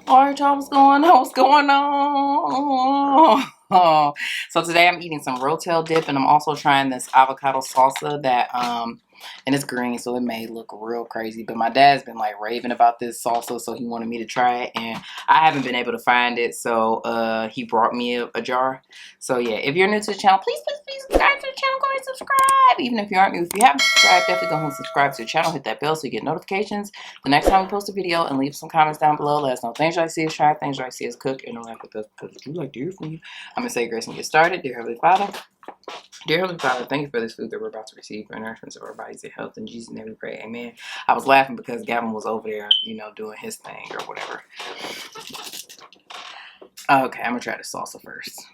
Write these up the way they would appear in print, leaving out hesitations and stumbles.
Alright, y'all, what's going on? What's going on? So today I'm eating some Rotel dip, and I'm also trying this avocado salsa that and it's green, so it may look real crazy, but my dad's been like raving about this salsa, so he wanted me to try it, and I haven't been able to find it, so he brought me a jar. So yeah, if you're new to the channel, please subscribe to the channel. Go ahead and subscribe. Even if you aren't new, if you haven't subscribed, definitely go ahead and subscribe to the channel. Hit that bell so you get notifications the next time we post a video, and leave some comments down below. Let us know things you like to see us try, things you like to see us cook, and interact with us because we like to hear from you. I'm going to say grace and get started. Dear Heavenly Father, thank you for this food that we're about to receive for nourishment of our bodies and health. In Jesus' name we pray, amen. I was laughing because Gavin was over there, doing his thing or whatever. Okay, I'm going to try the salsa first.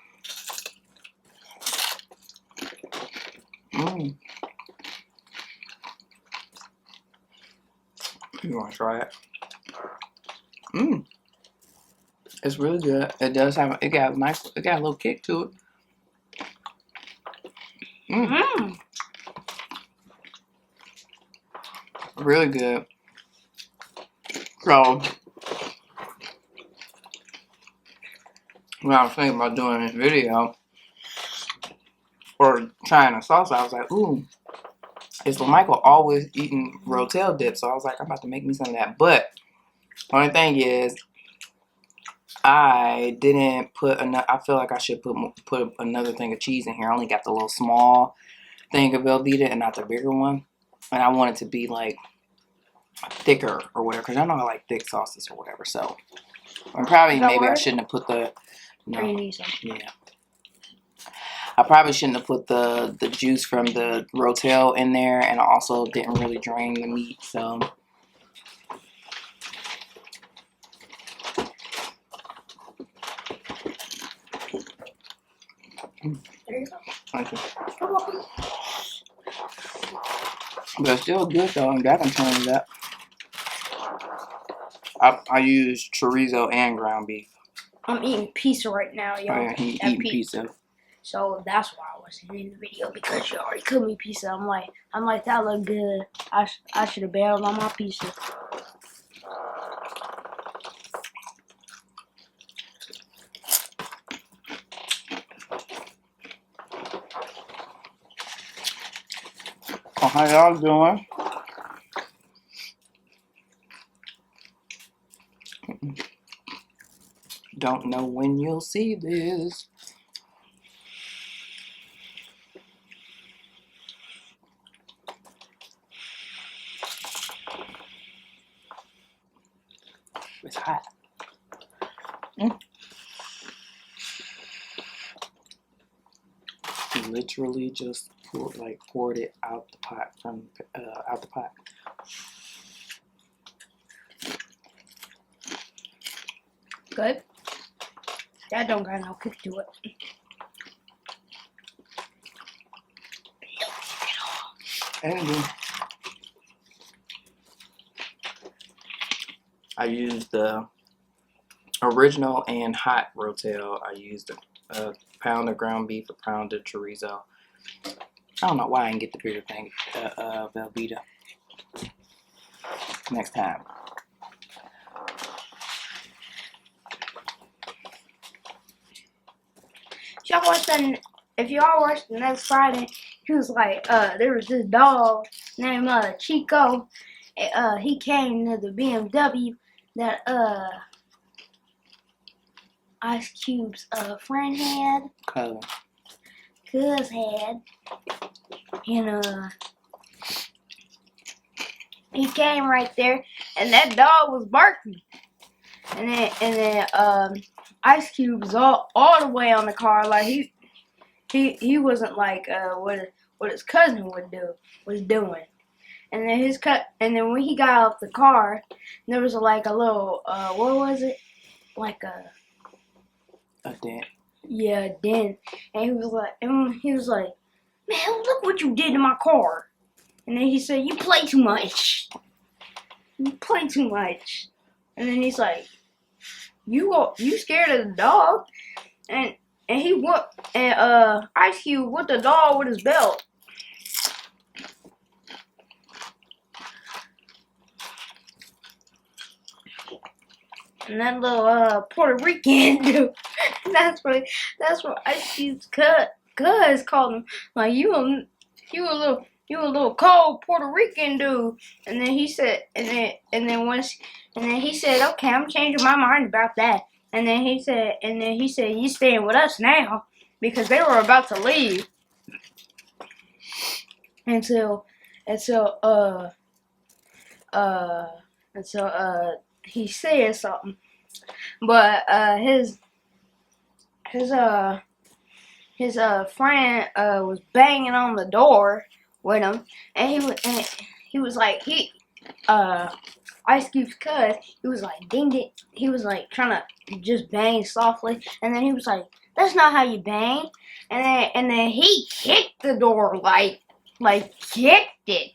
You want to try it? It's really good. It does have, it got a little kick to it. Really good. So, when I was thinking about doing this video or trying a salsa, I was like, ooh, is LaMichael always eating Rotel dip? So I was like, I'm about to make me some of that. But only thing is, I didn't put enough. I feel like I should put another thing of cheese in here. I only got the little small thing of Velveeta and not the bigger one. And I want it to be like thicker or whatever, because I know I like thick sauces or whatever. So maybe I shouldn't have put the. No, yeah. I probably shouldn't have put the juice from the Rotel in there, and I also didn't really drain the meat, so. There you go. Thank you. You're welcome. But it's still good though, and Gavin turned it up. I use chorizo and ground beef. I'm eating pizza right now, y'all. Oh yeah, he eating pizza. So that's why I wasn't in the video, because you already cooked me pizza. I'm like that look good. I should have bailed on my pizza. Oh, how y'all doing? Don't know when you'll see this. It's hot. Literally just poured it out the pot out the pot. Good. That don't got no kick to it. And I used the original and hot Rotel. I used a pound of ground beef, a pound of chorizo. I don't know why I didn't get the bigger thing, Velveeta. Next time. If y'all watched the next Friday, he was like, there was this dog named Chico. He came to the BMW that Ice Cube's friend had. Cuz had. And he came right there, and that dog was barking. And then Ice Cube was all the way on the car, like he wasn't like what his cousin was doing. And then when he got off the car, there was like a little what was it? Like a dent. Yeah, a dent. And he was like, man, look what you did to my car. And then he said, you play too much. You play too much. And then he's like, you scared of the dog? And he went, and Ice Cube with the dog with his belt. And that little Puerto Rican dude. That's what Ice Cube's cuz called him. Like you a little cold Puerto Rican dude. And then he said and then he said, okay, I'm changing my mind about that. And then he said you staying with us now, because they were about to leave until he said something. But his friend was banging on the door with him, and he was like Ice Cube's cuz, he was like dinged it. He was like trying to just bang softly, and then he was like, "That's not how you bang." And then he kicked the door, like kicked it,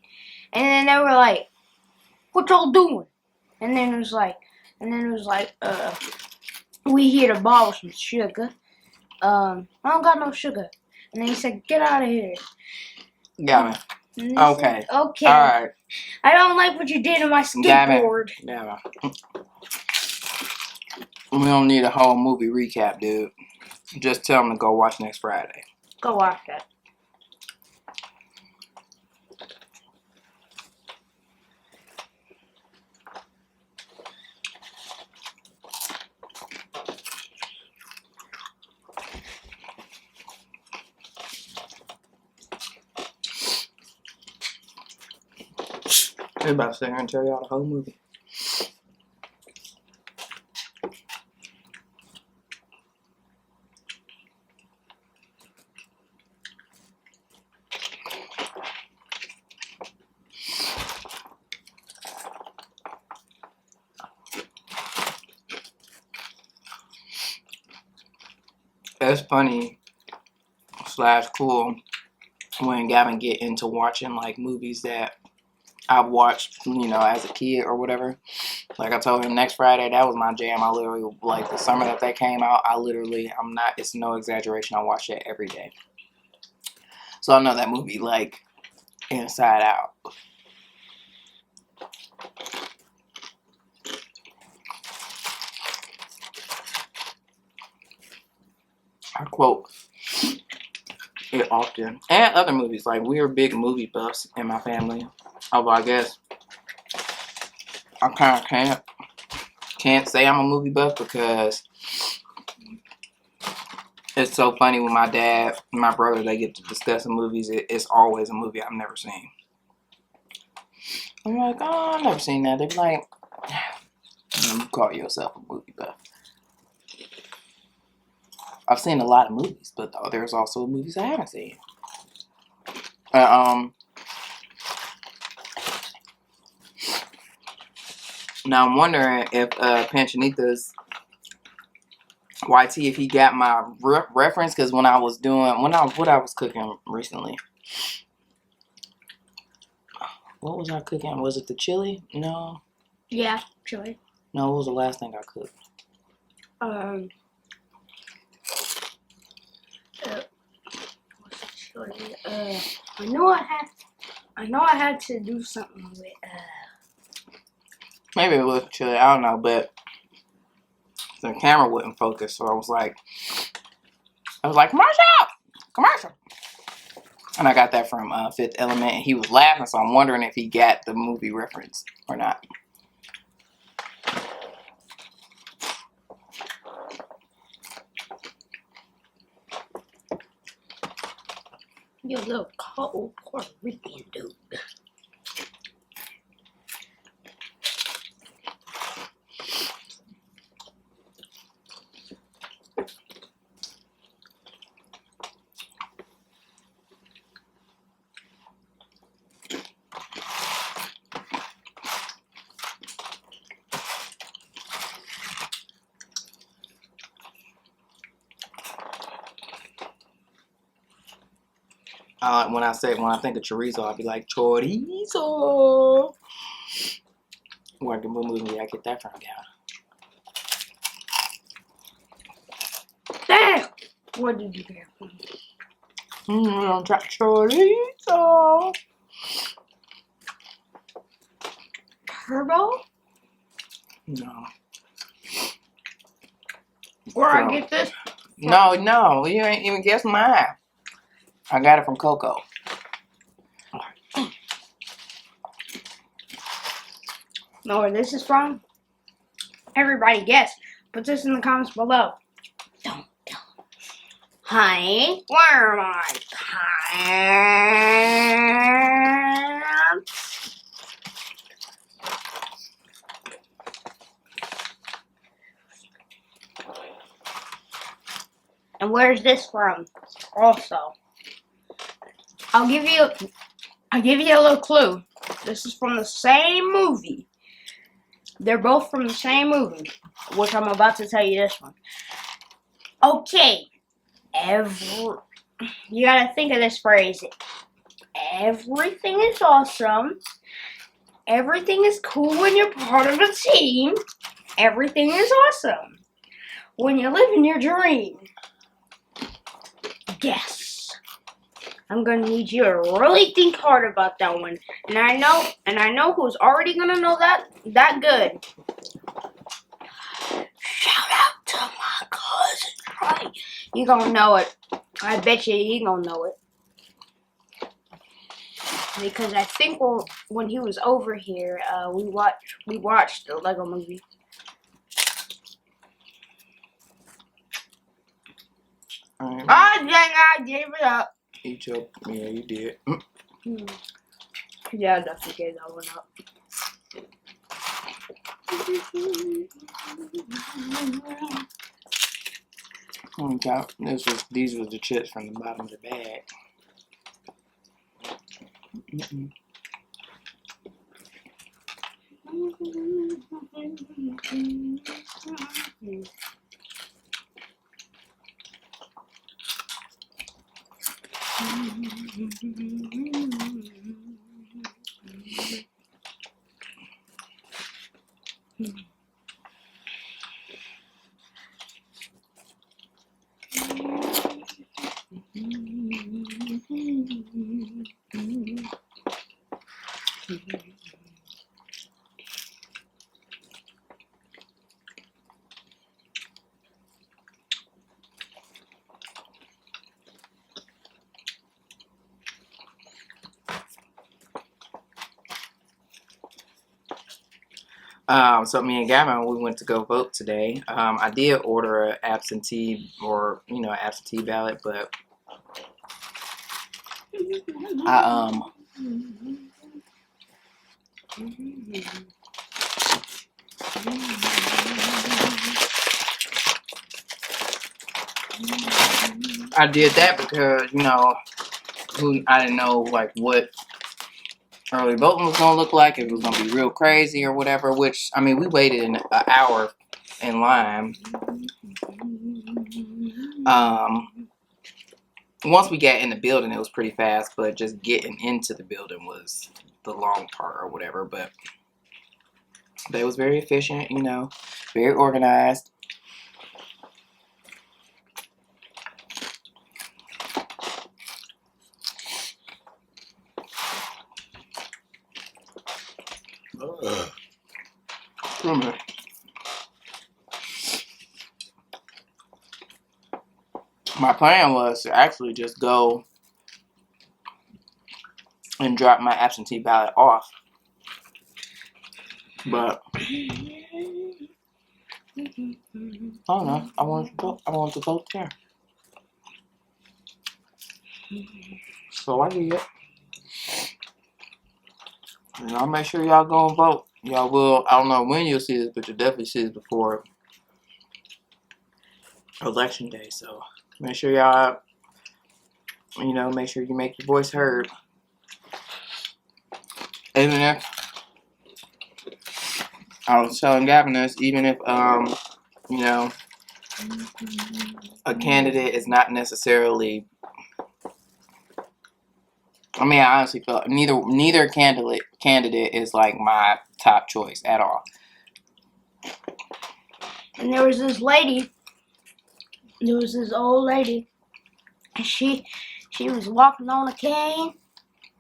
and then they were like, "What y'all doing?" And then it was like, "We here to borrow some sugar." I don't got no sugar. And then he said, "Get out of here." Got it. Okay. Said, okay. All right. I don't like what you did to my skateboard. Got it. We don't need a whole movie recap, dude. Just tell them to go watch next Friday. Go watch that. I'm about to sit here and tell y'all the whole movie. It's funny / cool when Gavin get into watching like movies that I've watched, you know, as a kid or whatever. Like I told him, next Friday, that was my jam. I literally, like the summer that came out, it's no exaggeration, I watched it every day. So I know that movie like inside out. I quote it often. And other movies. Like, we're big movie buffs in my family. Although I guess I kind of can't say I'm a movie buff, because it's so funny when my dad and my brother, they get to discussing movies. It's always a movie I've never seen. I'm like, oh, I've never seen that. They're like, you call yourself a movie buff. I've seen a lot of movies, but there's also movies I haven't seen. Now I'm wondering if Panchanitas YT, if he got my reference, because when I was cooking recently, what was I cooking? Was it the chili? No. Yeah, chili. No, what was the last thing I cooked? Chili. I know I had to do something with Maybe it was chili. I don't know, but the camera wouldn't focus, so I was like, commercial. And I got that from Fifth Element, and he was laughing, so I'm wondering if he got the movie reference or not. your little cold Puerto Rican dude. When I think of chorizo, I'll be like, chorizo. What movie I get that from, Gal? Damn! What did you get from me? Chorizo. Turbo? No. Where I get this? No, you ain't even guessed mine. I got it from Coco. Know where this is from? Everybody guess. Put this in the comments below. Don't tell them. Honey, where are my pants? And where's this from? Also, I'll give you a little clue. This is from the same movie. They're both from the same movie, which I'm about to tell you this one. Okay, you gotta think of this phrase. Everything is awesome. Everything is cool when you're part of a team. Everything is awesome when you live in your dream. Guess. I'm gonna need you to really think hard about that one. And I know who's already gonna know that good. Shout out to my cousin, right? You gonna know it. I bet you gonna know it. Because I think when he was over here, we watched the Lego movie. Right. Oh dang! I gave it up. Eat up. Yeah, you did. Yeah, I definitely gave that one up. Okay. These were the chips from the bottom of the bag. So me and Gavin, we went to go vote today. I did order an absentee absentee ballot, but I did that because I didn't know like what early voting was gonna look like. If it was gonna be real crazy or whatever. Which I mean, we waited an hour in line. Once we got in the building, it was pretty fast, but just getting into the building was the long part or whatever. But it was very efficient, very organized. My plan was to actually just go and drop my absentee ballot off, but I don't know. I wanted to vote there, so I did. And I'll make sure y'all go and vote. Y'all will. I don't know when you'll see this, but you'll definitely see this before election day. So make sure y'all, make sure you make your voice heard. Even if I was telling Gavin this, even if a candidate is not necessarily. I mean, I honestly feel neither candidate is like my top choice at all. And there was this lady. There was this old lady. And she was walking on a cane.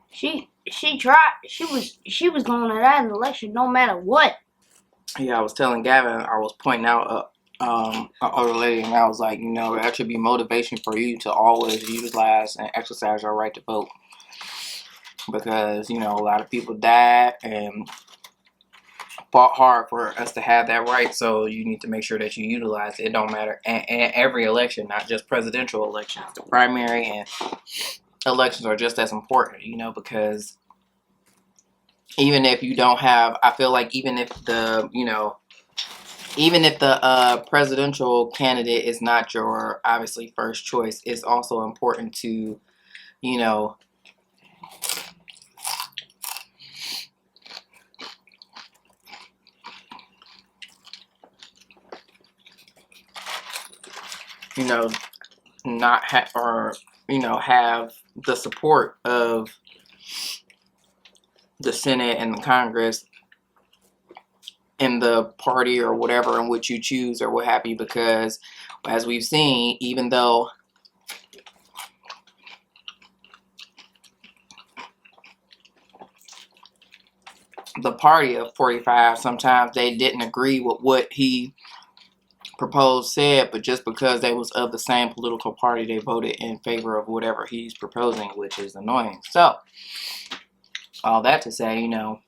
She was going to that election no matter what. Yeah, I was telling Gavin, I was pointing out an older lady, and I was like, you know, that should be motivation for you to always utilize and exercise your right to vote, because you know a lot of people died and fought hard for us to have that right. So you need to make sure that you utilize it. It don't matter, and every election, not just presidential elections, the primary and elections are just as important. You know, because even if you don't have, I feel like even if the presidential candidate is not your obviously first choice, it's also important to, you know, you know, not have, or you know, have the support of the Senate and the Congress in the party or whatever in which you choose or what have you, because as we've seen, even though the party of 45, sometimes they didn't agree with what he proposed said, but just because they was of the same political party, they voted in favor of whatever he's proposing, which is annoying. So all that to say, you know,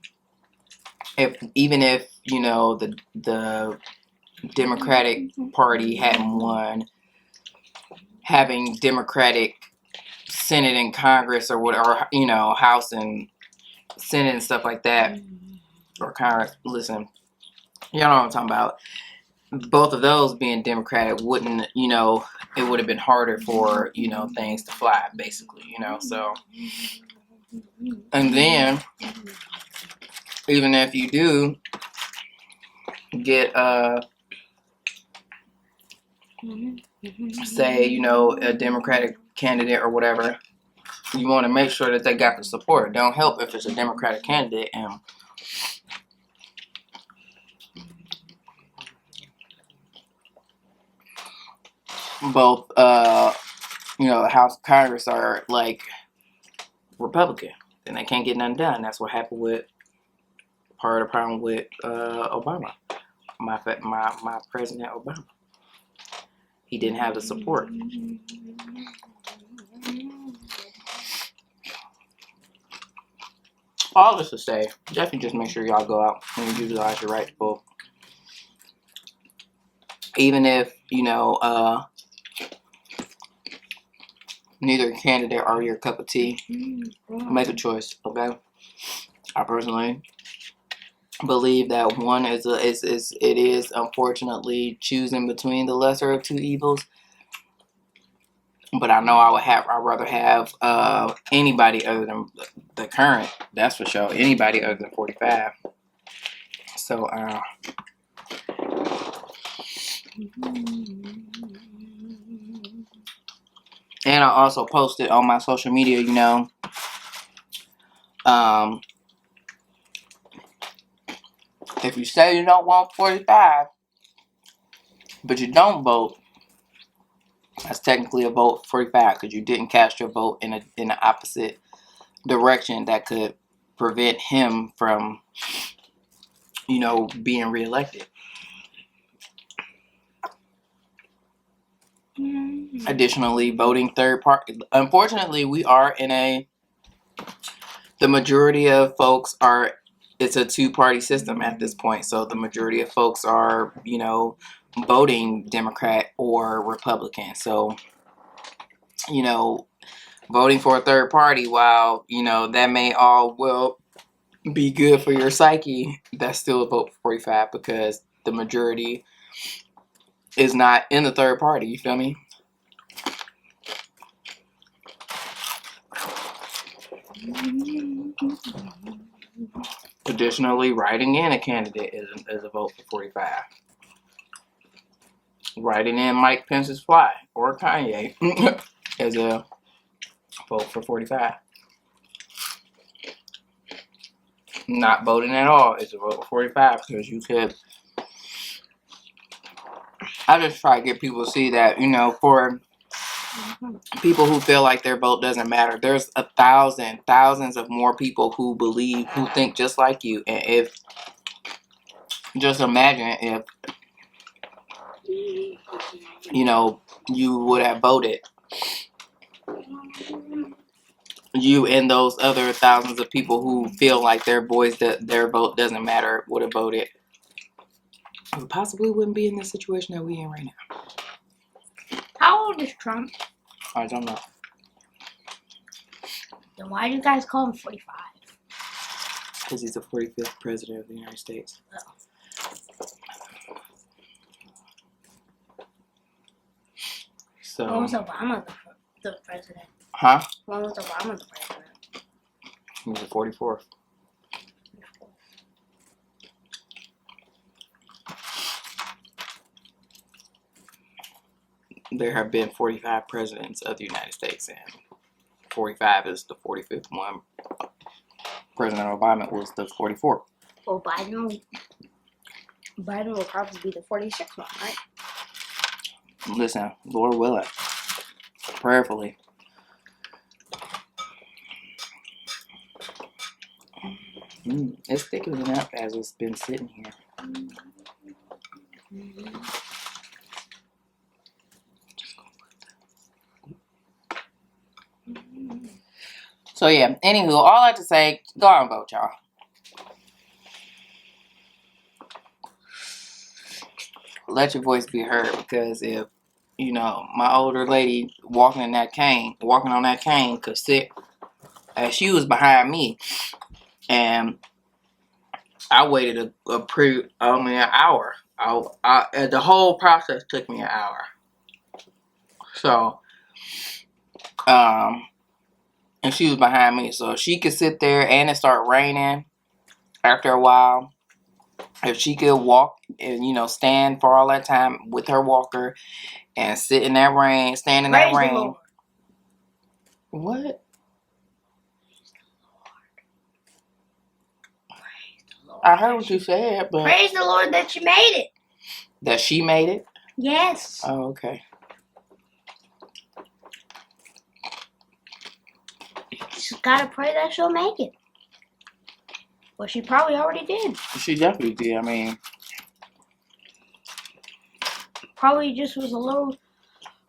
even if you know the Democratic Party hadn't won, having Democratic Senate and Congress or whatever, you know, House and Senate and stuff like that, or Congress, listen, y'all know what I'm talking about. Both of those being Democratic wouldn't, you know, it would have been harder for, you know, things to fly, basically, you know, so. And then, even if you do get, say, you know, a Democratic candidate or whatever, you want to make sure that they got the support. Don't help if it's a Democratic candidate and both, you know, the House and Congress are like Republican, and they can't get nothing done. That's what happened with part of the problem with Obama, my President Obama. He didn't have the support. All this to say, definitely just make sure y'all go out and utilize your right to vote. Even if, you know, neither candidate are your cup of tea, make a choice, okay? I personally believe that one is it is unfortunately choosing between the lesser of two evils. But I know I'd rather have anybody other than the current, that's for sure. Anybody other than 45. So and I also posted on my social media, you know, if you say you don't want 45, but you don't vote, that's technically a vote for 45 because you didn't cast your vote in the opposite direction that could prevent him from, you know, being reelected. Additionally, voting third party. Unfortunately, we are in the majority of folks are, it's a two-party system at this point. So the majority of folks are, you know, voting Democrat or Republican. So, you know, voting for a third party, while, you know, that may all well be good for your psyche, that's still a vote for 45 because the majority is not in the third party. You feel me? Additionally, writing in a candidate is a vote for 45. Writing in Mike Pence's fly or Kanye is a vote for 45. Not voting at all is a vote for 45 because you could. I just try to get people to see that, you know, for people who feel like their vote doesn't matter, there's thousands of more people who think just like you. And if, just imagine if you know, you would have voted. You and those other thousands of people who feel like their vote doesn't matter would have voted. We possibly wouldn't be in this situation that we're in right now. How old is Trump? I don't know. Then why do you guys call him 45? Because he's the 45th president of the United States. Oh. So. When was Obama the president? Huh? When was Obama the president? He was the 44th. There have been 45 presidents of the United States, and 45 is the 45th one. President Obama was the 44th. Well, Biden will probably be the 46th one, right? Listen, Lord willing, prayerfully. It's thickening up as it's been sitting here. So yeah, anywho, all I have to say, go out and vote, y'all. Let your voice be heard, because if, you know, my older lady walking on that cane could sit, and she was behind me, and I waited an hour. The whole process took me an hour. So, and she was behind me, so she could sit there and it start raining after a while. If she could walk and, you know, stand for all that time with her walker and sit in that rain, stand in that rain. Lord. What? Praise the Lord. I heard what you said, but Praise the Lord that you made it. that she made it? Yes. Oh, okay. Just gotta pray that she'll make it. Well, she probably already did. She definitely did. I mean, Probably just was a little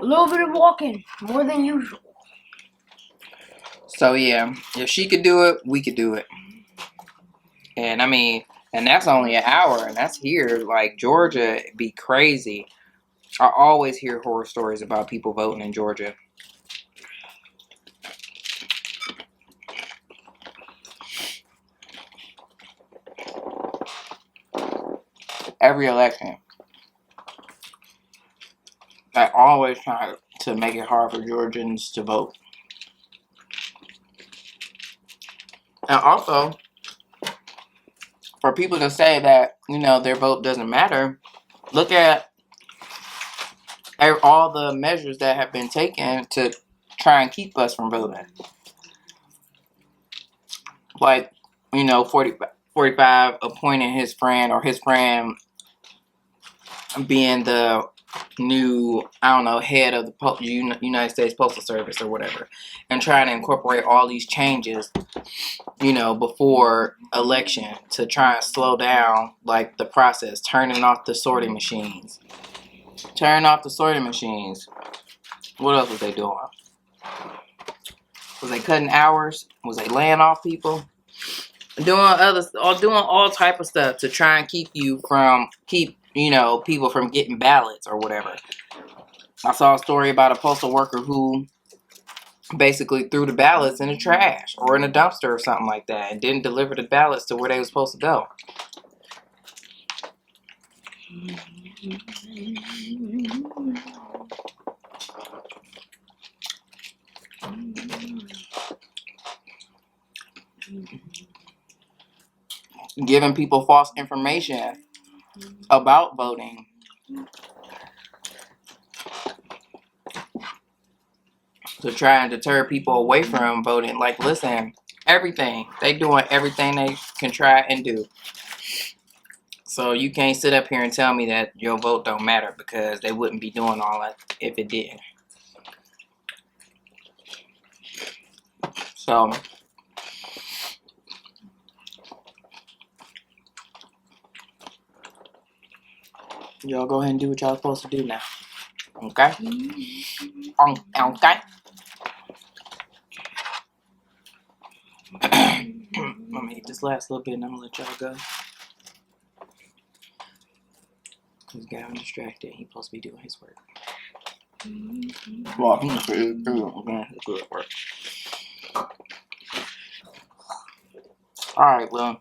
bit of walking, more than usual. so yeah, if she could do it, we could do it. And I mean, and that's only an hour, and that's here. Like, Georgia be crazy. I always hear horror stories about people voting in Georgia. Every election, I always try to make it hard for Georgians to vote. And also, for people to say that, you know, their vote doesn't matter, look at all the measures that have been taken to try and keep us from voting. Like, you know, 45 appointing his friend, or his friend being the new, I don't know, head of the United States Postal Service or whatever, and trying to incorporate all these changes, you know, before election to try and slow down, like, the process, turning off the sorting machines. What else was they doing? Was they cutting hours? Was they laying off people? Doing all type of stuff to try and keep you know, people from getting ballots or whatever. I saw a story about a postal worker who basically threw the ballots in the trash or in a dumpster or something like that, and didn't deliver the ballots to where they were supposed to go. Giving people false information about voting. To try and deter people away from voting. Like, listen, they doing everything they can try and do. So you can't sit up here and tell me that your vote don't matter, because they wouldn't be doing all that if it didn't. So Y'all go ahead and do what y'all supposed to do now. Okay? Okay? I'm gonna eat this last little bit and I'm gonna let y'all go. Cause Gavin distracted. He's supposed to be doing his work. Well, he's doing his good work. Alright, well.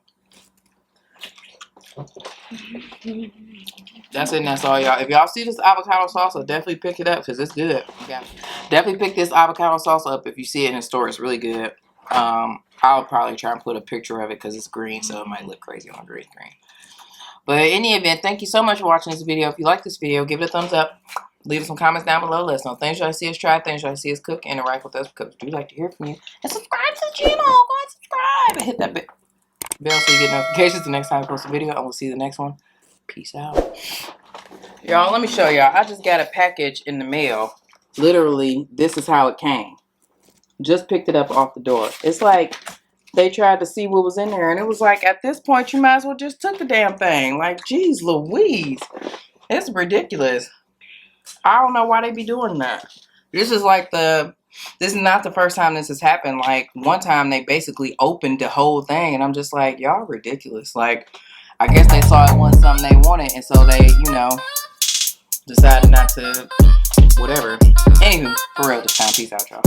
That's it and that's all, y'all. If y'all see this avocado salsa, definitely pick it up because it's good. Okay. Definitely pick this avocado salsa up if you see it in the store. It's really good. I'll probably try and put a picture of it because it's green, so it might look crazy on green screen. But in any event, thank you so much for watching this video. If you like this video, give it a thumbs up. Leave some comments down below. Let us know things you like to see us try, things you like to see us cook, and interact with us because we do like to hear from you. And subscribe to the channel. Go ahead and subscribe. And hit that bell so you get notifications the next time I post a video. And we'll see you the next one. Peace out. Y'all, let me show y'all. I just got a package in the mail. Literally, this is how it came. Just picked it up off the door. It's like they tried to see what was in there. And it was like, at this point, you might as well just took the damn thing. Like, geez Louise. It's ridiculous. I don't know why they be doing that. This is like this is not the first time this has happened. Like, one time they basically opened the whole thing. And I'm just like, y'all ridiculous. Like, I guess they saw it wasn't something they wanted. And so they, you know, decided not to, whatever. Anywho, for real this time. Peace out, y'all.